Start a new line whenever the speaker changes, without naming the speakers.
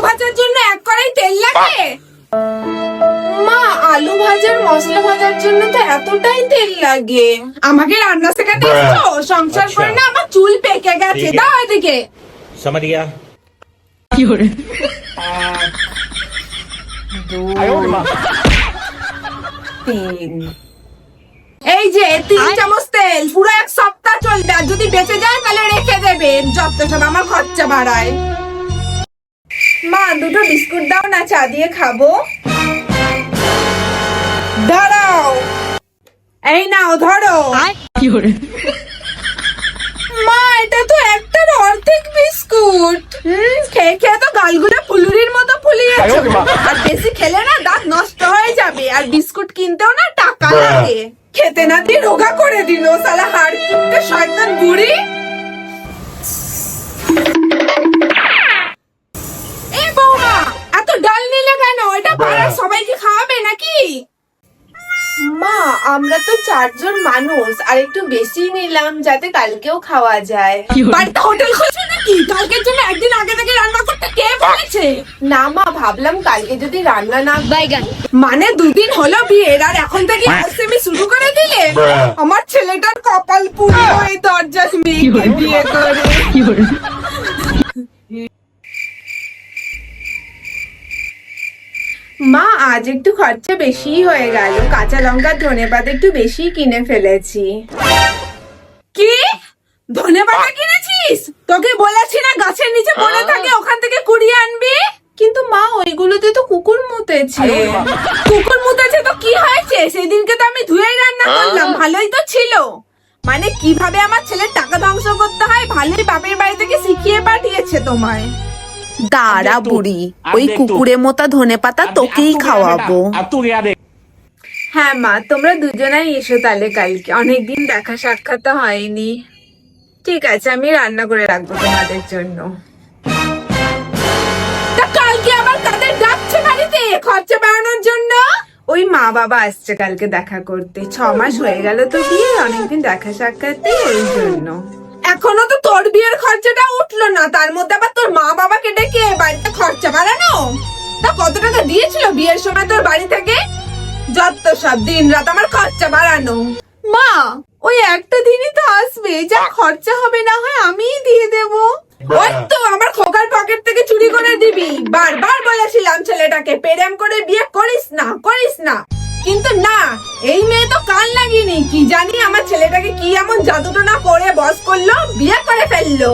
ভাজার জন্য 1 কড়াই তেল লাগে? মা, আলু ভাজার মশলা ভাজার জন্য তো এতটাই তেল লাগে। আমাকে রান্না শেখাতে এসছো? সংসার করে না আমার চুল পেকে গেছে। দাও এদিকে।
समझ गया।
1 2 3 এই যে 3 চামচ তেল, পুরো 1 সপ্তাহ চলবে। আর যদি বেঁচে যায় তাহলে রেখে দেবে। যত সব আমার খরচা বাড়ায়। মা, 2টো বিস্কুট দাও না, চা দিয়ে খাবো। দাঁড়াও, এই নাও ধরো। মা, এটা তো একটার অর্ধেক বিস্কুট। খেয়ে খেয়ে তো গালগুলো ফুলুরির মতো ফুলিয়েছো। আর বেশি খেলে না দাঁত নষ্ট হয়ে যাবে। আর বিস্কুট কিনতেও না টাকা লাগে। খেতে না দিয়ে রোগা করে দিল শালা হাড় কিনতে শয়তান বুড়ি। এ বৌমা, এত ডাল নিলে কেন? এটা পাড়ার সবাইকে খাওয়াবে নাকি? মা, আমরা তো 4 জন মানুষ, আর একটু বেশি নিলাম যাতে কালকেও খাওয়া যায়। বাড়িতে হোটেল খুলছো নাকি? কালকের জন্য একদিন আগে থেকে রান্না করতে কে বলেছে? না মা, ভাবলাম কালকে যদি রান্না না। মানে 2 দিন হলো বিয়ের, আর এখন থেকে আলসেমি শুরু করে দিলে? আমার ছেলেটার কপাল পুরো এই দরজার মেয়েকে বিয়ে করে। মা, আজ একটু খরচা বেশি হয়ে গেল। কাঁচা লঙ্কা ধনেপাতা একটু বেশি কিনে ফেলেছি। কি? ধনেপাতা কিনেছিস? তোকে বলেছি না গাছের নিচে পড়ে থাকে, ওখান থেকে কুড়িয়ে আনবি। কিন্তু মা, ওইগুলোতে তো কুকুর মুতেছে। কুকুর মুতেছে তো কি হয়েছে? সেদিনকে তো আমি ধুয়েই রান্না করলাম, ভালোই তো ছিল। মানে কিভাবে আমার ছেলের টাকা ধ্বংস করতে হয় ভালোই বাপের বাড়ি থেকে শিখিয়ে পাঠিয়েছে তোমায়। দাঁড়া বুড়ি, ওই কুকুরে মোতা ধনেপাতা তোকেই খাওয়াবো। হ্যাঁ মা, তোমরা দুজনাই এসো তাহলে কালকে। অনেকদিন দেখা সাক্ষাৎ হয়নি। ঠিক আছে, আমি রান্না করে রাখবো তোমাদের জন্য। তা কালকে আবার কাদের ডাকছে বাড়িতে খরচা বাড়ানোর জন্য? ওই মা বাবা আসছে কালকে দেখা করতে। 6 মাস হয়ে গেল তো বিয়ে, অনেকদিন দেখা সাক্ষাৎ নেই, ওই জন্য। এখনো তো তোর বিয়ের খরচাটা উঠলো না, তার মধ্যে আবার তোর মা বাবাকে ডেকে বাড়িতে খরচা বাড়ানো। তা কত টাকা দিয়েছিল বিয়ের সময় তোর বাড়ি থেকে? যত সব দিন রাত আমার খরচা বাড়ানো। মা, ওই একটা দিনই তো আসবে, যা খরচা হবে না হয় আমিই দিয়ে দেবো। ওই তো আমার খোকার পকেট থেকে চুরি করে দিবি। বারবার বলেছিলাম ছেলেটাকে প্রেম করে বিয়ে করিস না, করিস না। কিন্তু না, এই মেয়ে তো কান লাগিনি। কি জানি আমার ছেলেটাকে কি এমন জাদুটনা করে বস করলো, বিয়ে করে ফেললো।